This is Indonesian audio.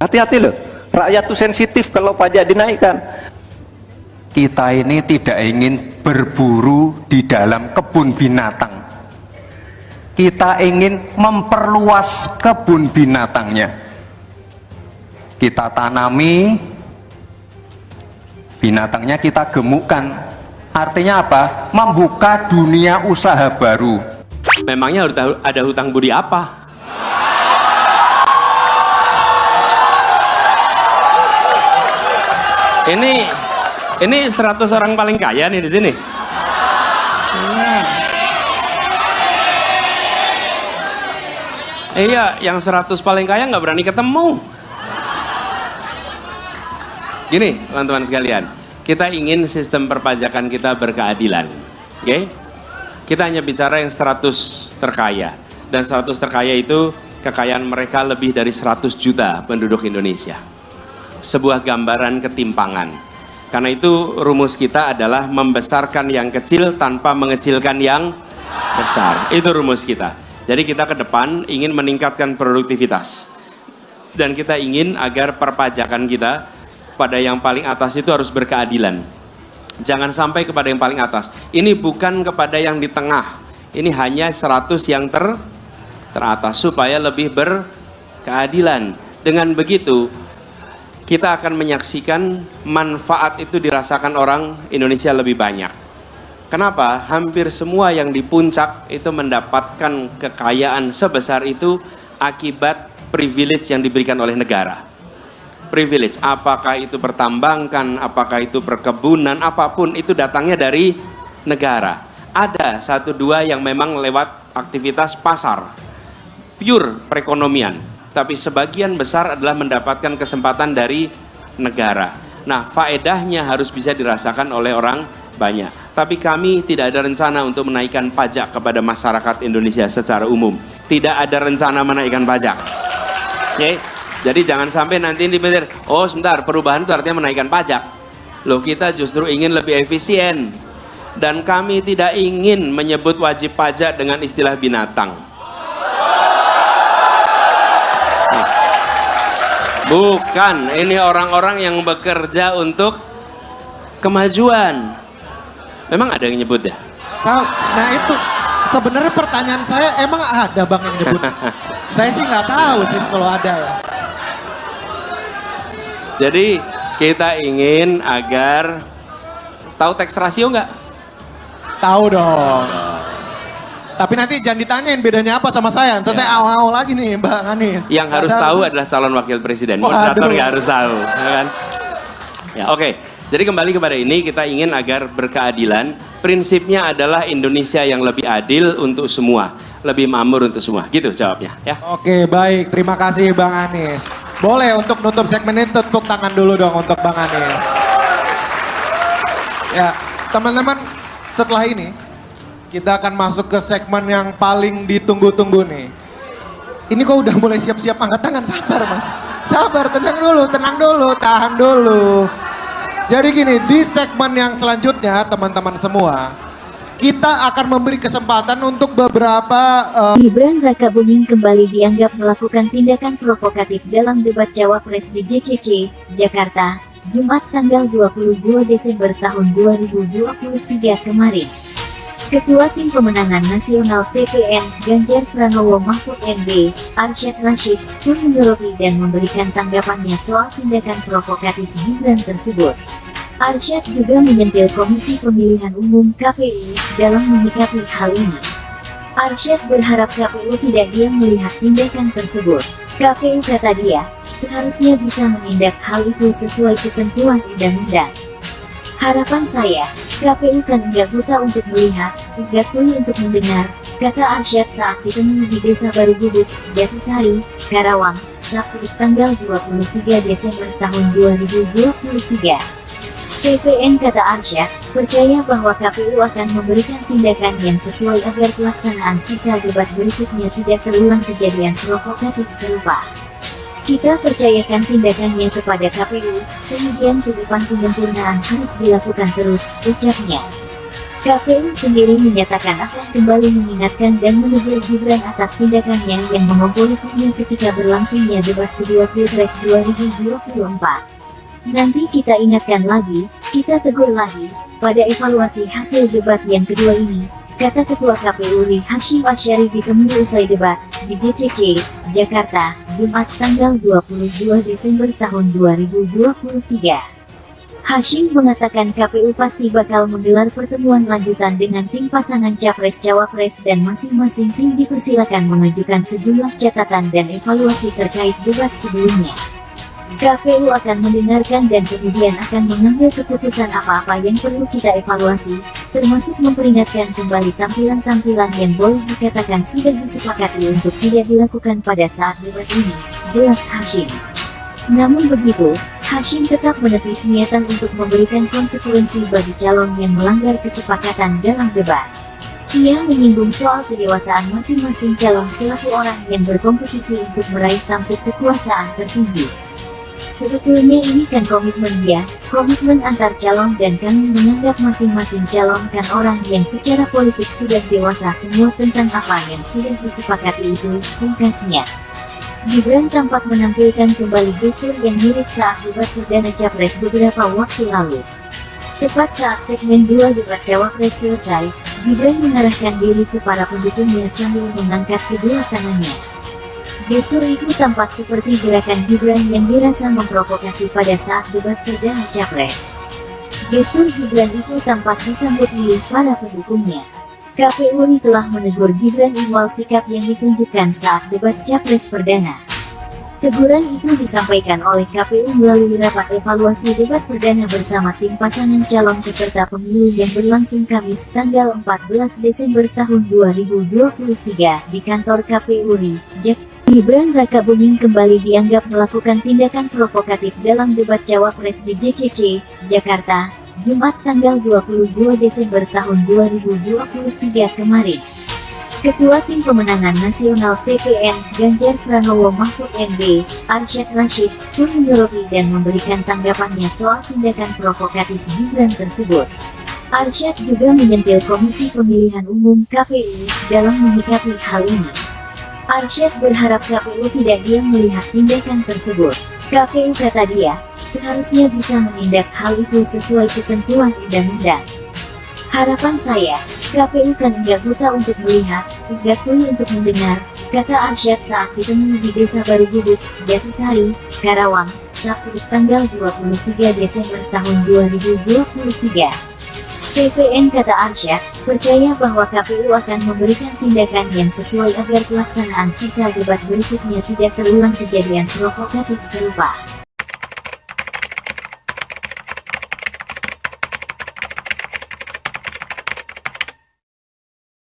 Hati-hati loh, rakyat tuh sensitif kalau pajak dinaikkan. Kita ini tidak ingin berburu di dalam kebun binatang. Kita ingin memperluas kebun binatangnya. Kita tanami, binatangnya kita gemukkan. Artinya apa? Membuka dunia usaha baru. Memangnya ada hutang budi apa? Ini 100 orang paling kaya nih di sini. Iya, yang 100 paling kaya nggak berani ketemu. Gini, teman-teman sekalian, kita ingin sistem perpajakan kita berkeadilan, oke? Kita hanya bicara yang 100 terkaya, dan 100 terkaya itu kekayaan mereka lebih dari 100 juta penduduk Indonesia. Sebuah gambaran ketimpangan. Karena itu rumus kita adalah membesarkan yang kecil tanpa mengecilkan yang besar. Itu rumus kita. Jadi kita ke depan ingin meningkatkan produktivitas. Dan kita ingin agar perpajakan kita pada yang paling atas itu harus berkeadilan. Jangan sampai kepada yang paling atas. Ini bukan kepada yang di tengah. Ini hanya 100 yang teratas supaya lebih berkeadilan. Dengan begitu kita akan menyaksikan manfaat itu dirasakan orang Indonesia lebih banyak. Kenapa? Hampir semua yang di puncak itu mendapatkan kekayaan sebesar itu akibat privilege yang diberikan oleh negara. Privilege, apakah itu pertambangan, apakah itu perkebunan, apapun itu datangnya dari negara. Ada 1-2 yang memang lewat aktivitas pasar, pure perekonomian. Tapi sebagian besar adalah mendapatkan kesempatan dari negara. Nah, faedahnya harus bisa dirasakan oleh orang banyak. Tapi kami tidak ada rencana untuk menaikkan pajak kepada masyarakat Indonesia secara umum. Tidak ada rencana menaikkan pajak. Oke? Jadi jangan sampai nanti dipikir, oh sebentar, perubahan itu artinya menaikkan pajak. Loh, kita justru ingin lebih efisien. Dan kami tidak ingin menyebut wajib pajak dengan istilah binatang. Bukan, ini orang-orang yang bekerja untuk kemajuan. Memang ada yang nyebut ya? Nah itu, sebenarnya pertanyaan saya, emang ada bang yang nyebut? Saya sih nggak tahu sih kalau ada ya. Jadi kita ingin agar, tahu tax ratio nggak? Tahu dong. Tapi nanti jangan ditanyain bedanya apa sama saya. Nanti saya awal lagi nih Bang Anies. Yang harus tahu adalah calon wakil presiden. Moderator nggak harus tahu, ya kan? Ya, oke. Jadi kembali kepada ini, kita ingin agar berkeadilan. Prinsipnya adalah Indonesia yang lebih adil untuk semua, lebih makmur untuk semua. Gitu jawabnya, ya. Oke, baik. Terima kasih Bang Anies. Boleh untuk nutup segmen ini tepuk tangan dulu dong untuk Bang Anies. Ya, teman-teman, setelah ini kita akan masuk ke segmen yang paling ditunggu-tunggu nih. Ini kok udah mulai siap-siap angkat tangan, sabar mas. Sabar, tenang dulu, tahan dulu. Jadi gini, di segmen yang selanjutnya teman-teman semua, kita akan memberi kesempatan untuk beberapa... Gibran Rakabuming kembali dianggap melakukan tindakan provokatif dalam debat Cawapres di JCC, Jakarta, Jumat tanggal 22 Desember tahun 2023 kemarin. Ketua Tim Pemenangan Nasional TPN, Ganjar Pranowo Mahfud MD, Arsyad Rashid, pun menyoroti dan memberikan tanggapannya soal tindakan provokatif Gibran tersebut. Arsyad juga menyentil Komisi Pemilihan Umum KPU dalam menyikapi hal ini. Arsyad berharap KPU tidak diam melihat tindakan tersebut. KPU, kata dia, seharusnya bisa menindak hal itu sesuai ketentuan undang-undang. Harapan saya, KPU kan enggak buta untuk melihat, enggak tuli untuk mendengar, kata Arsyad saat ditemui di Desa Baru Gubuk, Jatisari, Karawang, Sabtu tanggal 23 Desember tahun 2023. TPN, kata Arsyad, percaya bahwa KPU akan memberikan tindakan yang sesuai agar pelaksanaan sisa debat berikutnya tidak terulang kejadian provokatif serupa. Kita percayakan tindakannya kepada KPU, kemudian ke depan penyempurnaan harus dilakukan terus, ucapnya. KPU sendiri menyatakan akan kembali mengingatkan dan menegur Gibran atas tindakannya yang mengomporinya ketika berlangsungnya debat kedua Pilpres 2024. Nanti kita ingatkan lagi, kita tegur lagi, pada evaluasi hasil debat yang kedua ini, kata Ketua KPU RI Hashim Asyari ditemui usai debat di JCC, Jakarta, Jumat tanggal 22 Desember tahun 2023. Hashim mengatakan KPU pasti bakal menggelar pertemuan lanjutan dengan tim pasangan Capres-Cawapres dan masing-masing tim dipersilakan mengajukan sejumlah catatan dan evaluasi terkait debat sebelumnya. KPU akan mendengarkan dan kemudian akan mengambil keputusan apa-apa yang perlu kita evaluasi, termasuk memperingatkan kembali tampilan-tampilan yang boleh dikatakan sudah disepakati untuk tidak dilakukan pada saat debat ini, jelas Hashim. Namun begitu, Hashim tetap menepis niatan untuk memberikan konsekuensi bagi calon yang melanggar kesepakatan dalam debat. Ia menyinggung soal kedewasaan masing-masing calon selaku orang yang berkompetisi untuk meraih tampuk kekuasaan tertinggi. Sebetulnya ini kan komitmen dia, komitmen antar calon dan kami menganggap masing-masing calon kan orang yang secara politik sudah dewasa semua tentang apa yang sudah disepakati itu, pungkasnya. Gibran tampak menampilkan kembali gestur yang mirip saat debat perdana Capres beberapa waktu lalu. Tepat saat segmen 2 debat Cawapres selesai, Gibran mengarahkan diri ke para pendukungnya sambil mengangkat kedua tangannya. Gestur itu tampak seperti gerakan Gibran yang dirasa memprovokasi pada saat debat perdana Capres. Gestur Gibran itu tampak disambut oleh para pendukungnya. KPU RI telah menegur Gibran ihwal sikap yang ditunjukkan saat debat Capres perdana. Teguran itu disampaikan oleh KPU melalui rapat evaluasi debat perdana bersama tim pasangan calon peserta pemilu yang berlangsung Kamis tanggal 14 Desember tahun 2023 di kantor KPU RI, Jakarta. Gibran Rakabuming kembali dianggap melakukan tindakan provokatif dalam debat Cawapres di JCC, Jakarta, Jumat tanggal 22 Desember tahun 2023 kemarin. Ketua Tim Pemenangan Nasional TPN, Ganjar Pranowo Mahfud MD, Arsyad Rashid, pun menyoroti dan memberikan tanggapannya soal tindakan provokatif Gibran tersebut. Arsyad juga menyentil Komisi Pemilihan Umum KPU dalam menyikapi hal ini. Arsyad berharap KPU tidak diam melihat tindakan tersebut. KPU, kata dia, seharusnya bisa menindak hal itu sesuai ketentuan undang-undang. Harapan saya, KPU kan enggak buta untuk melihat, enggak tuli untuk mendengar, kata Arsyad saat ditemui di Desa Baru Gubuk, Jatisari, Karawang, Sabtu tanggal 23 Desember tahun 2023. TPN, kata Arsyad, percaya bahwa KPU akan memberikan tindakan yang sesuai agar pelaksanaan sisa debat berikutnya tidak terulang kejadian provokatif serupa.